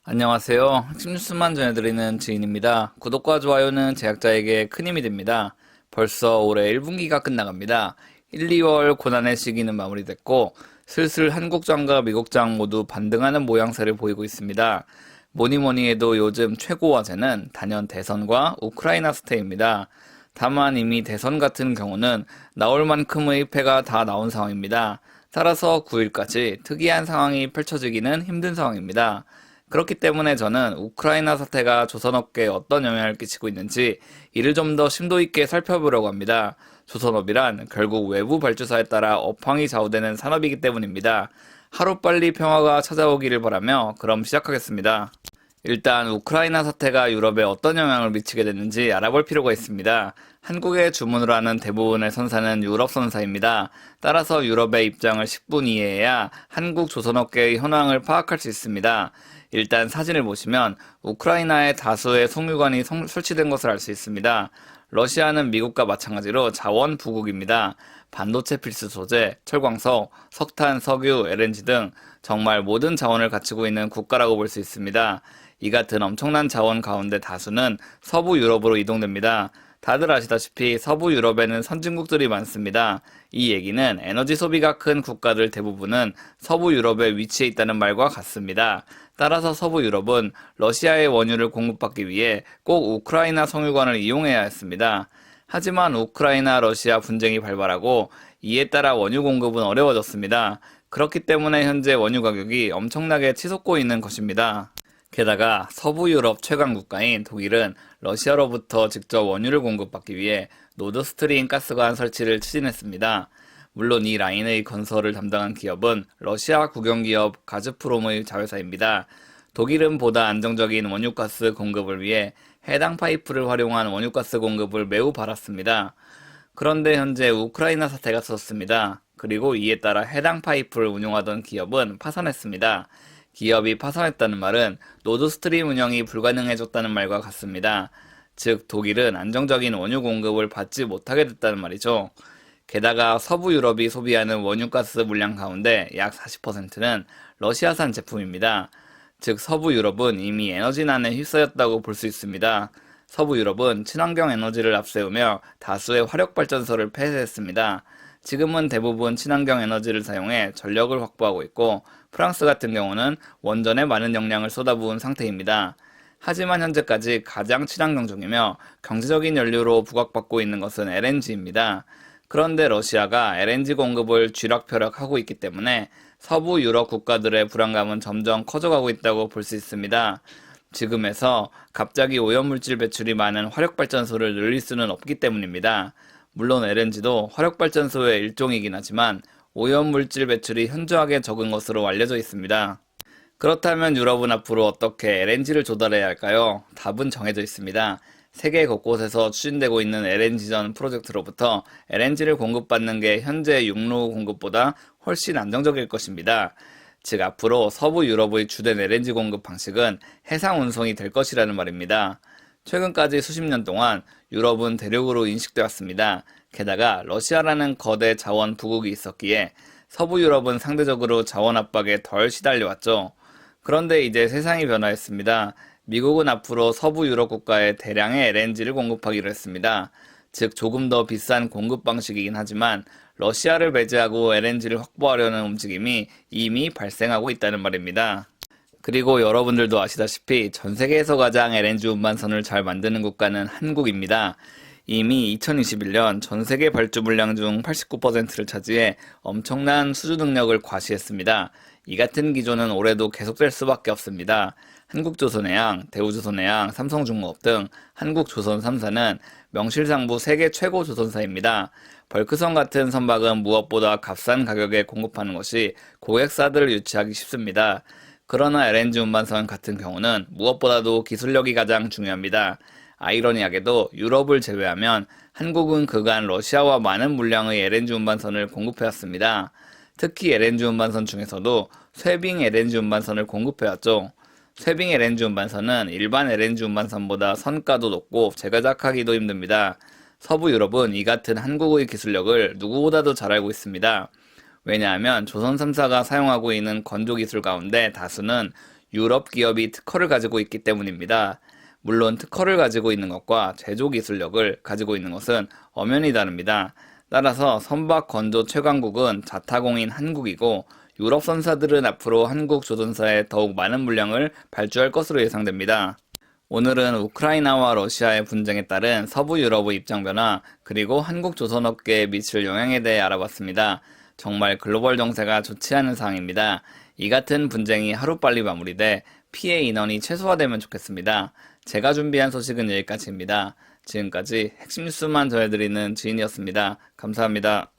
안녕하세요. 핵심 뉴스만 전해드리는 지인입니다. 구독과 좋아요는 제작자에게 큰 힘이 됩니다. 벌써 올해 1분기가 끝나갑니다. 1, 2월 고난의 시기는 마무리됐고 슬슬 한국장과 미국장 모두 반등하는 모양새를 보이고 있습니다. 뭐니뭐니 해도 요즘 최고 화제는 단연 대선과 우크라이나 사태입니다. 다만 이미 대선 같은 경우는 나올 만큼의 패가 다 나온 상황입니다. 따라서 9일까지 특이한 상황이 펼쳐지기는 힘든 상황입니다. 그렇기 때문에 저는 우크라이나 사태가 조선업계에 어떤 영향을 끼치고 있는지 이를 좀 더 심도 있게 살펴보려고 합니다. 조선업이란 결국 외부 발주사에 따라 업황이 좌우되는 산업이기 때문입니다. 하루빨리 평화가 찾아오기를 바라며 그럼 시작하겠습니다. 일단 우크라이나 사태가 유럽에 어떤 영향을 미치게 됐는지 알아볼 필요가 있습니다. 한국에 주문을 하는 대부분의 선사는 유럽 선사입니다. 따라서 유럽의 입장을 10분 이해해야 한국 조선업계의 현황을 파악할 수 있습니다. 일단 사진을 보시면 우크라이나에 다수의 송유관이 설치된 것을 알 수 있습니다. 러시아는 미국과 마찬가지로 자원 부국입니다. 반도체 필수 소재, 철광석, 석탄, 석유, LNG 등 정말 모든 자원을 갖추고 있는 국가라고 볼 수 있습니다. 이 같은 엄청난 자원 가운데 다수는 서부 유럽으로 이동됩니다. 다들 아시다시피 서부 유럽에는 선진국들이 많습니다. 이 얘기는 에너지 소비가 큰 국가들 대부분은 서부 유럽에 위치해 있다는 말과 같습니다. 따라서 서부 유럽은 러시아의 원유를 공급받기 위해 꼭 우크라이나 송유관을 이용해야 했습니다. 하지만 우크라이나 러시아 분쟁이 발발하고 이에 따라 원유 공급은 어려워졌습니다. 그렇기 때문에 현재 원유 가격이 엄청나게 치솟고 있는 것입니다. 게다가 서부 유럽 최강 국가인 독일은 러시아로부터 직접 원유를 공급받기 위해 노드스트림 가스관 설치를 추진했습니다. 물론 이 라인의 건설을 담당한 기업은 러시아 국영기업 가즈프롬의 자회사입니다. 독일은 보다 안정적인 원유가스 공급을 위해 해당 파이프를 활용한 원유가스 공급을 매우 바랐습니다. 그런데 현재 우크라이나 사태가 터졌습니다. 그리고 이에 따라 해당 파이프를 운용하던 기업은 파산했습니다. 기업이 파산했다는 말은 노드스트림 운영이 불가능해졌다는 말과 같습니다. 즉 독일은 안정적인 원유 공급을 받지 못하게 됐다는 말이죠. 게다가 서부 유럽이 소비하는 원유가스 물량 가운데 약 40%는 러시아산 제품입니다. 즉 서부 유럽은 이미 에너지난에 휩싸였다고 볼 수 있습니다. 서부 유럽은 친환경 에너지를 앞세우며 다수의 화력발전소를 폐쇄했습니다. 지금은 대부분 친환경 에너지를 사용해 전력을 확보하고 있고 프랑스 같은 경우는 원전에 많은 역량을 쏟아부은 상태입니다. 하지만 현재까지 가장 친환경 중이며 경제적인 연료로 부각받고 있는 것은 LNG입니다. 그런데 러시아가 LNG 공급을 쥐락펴락하고 있기 때문에 서부 유럽 국가들의 불안감은 점점 커져가고 있다고 볼 수 있습니다. 지금에서 갑자기 오염물질 배출이 많은 화력발전소를 늘릴 수는 없기 때문입니다. 물론 LNG도 화력발전소의 일종이긴 하지만 오염물질 배출이 현저하게 적은 것으로 알려져 있습니다. 그렇다면 유럽은 앞으로 어떻게 LNG를 조달해야 할까요? 답은 정해져 있습니다. 세계 곳곳에서 추진되고 있는 LNG전 프로젝트로부터 LNG를 공급받는 게 현재 육로 공급보다 훨씬 안정적일 것입니다. 즉 앞으로 서부 유럽의 주된 LNG 공급 방식은 해상 운송이 될 것이라는 말입니다. 최근까지 수십 년 동안 유럽은 대륙으로 인식되어 왔습니다. 게다가 러시아라는 거대 자원 부국이 있었기에 서부 유럽은 상대적으로 자원 압박에 덜 시달려 왔죠. 그런데 이제 세상이 변화했습니다. 미국은 앞으로 서부 유럽 국가에 대량의 LNG를 공급하기로 했습니다. 즉 조금 더 비싼 공급 방식이긴 하지만 러시아를 배제하고 LNG를 확보하려는 움직임이 이미 발생하고 있다는 말입니다. 그리고 여러분들도 아시다시피 전 세계에서 가장 LNG 운반선을 잘 만드는 국가는 한국입니다. 이미 2021년 전 세계 발주 물량 중 89%를 차지해 엄청난 수주 능력을 과시했습니다. 이 같은 기조는 올해도 계속될 수밖에 없습니다. 한국조선해양, 대우조선해양, 삼성중공업 등 한국조선 3사는 명실상부 세계 최고 조선사입니다. 벌크선 같은 선박은 무엇보다 값싼 가격에 공급하는 것이 고객사들을 유치하기 쉽습니다. 그러나 LNG 운반선 같은 경우는 무엇보다도 기술력이 가장 중요합니다. 아이러니하게도 유럽을 제외하면 한국은 그간 러시아와 많은 물량의 LNG 운반선을 공급해왔습니다. 특히 LNG 운반선 중에서도 쇠빙 LNG 운반선을 공급해왔죠. 쇠빙 LNG 운반선은 일반 LNG 운반선보다 선가도 높고 제작하기도 힘듭니다. 서부 유럽은 이 같은 한국의 기술력을 누구보다도 잘 알고 있습니다. 왜냐하면 조선 3사가 사용하고 있는 건조 기술 가운데 다수는 유럽 기업이 특허를 가지고 있기 때문입니다. 물론 특허를 가지고 있는 것과 제조 기술력을 가지고 있는 것은 엄연히 다릅니다. 따라서 선박 건조 최강국은 자타공인 한국이고 유럽 선사들은 앞으로 한국 조선사에 더욱 많은 물량을 발주할 것으로 예상됩니다. 오늘은 우크라이나와 러시아의 분쟁에 따른 서부 유럽의 입장 변화, 그리고 한국 조선업계에 미칠 영향에 대해 알아봤습니다. 정말 글로벌 정세가 좋지 않은 상황입니다. 이 같은 분쟁이 하루빨리 마무리돼 피해 인원이 최소화되면 좋겠습니다. 제가 준비한 소식은 여기까지입니다. 지금까지 핵심 뉴스만 전해드리는 지인이었습니다. 감사합니다.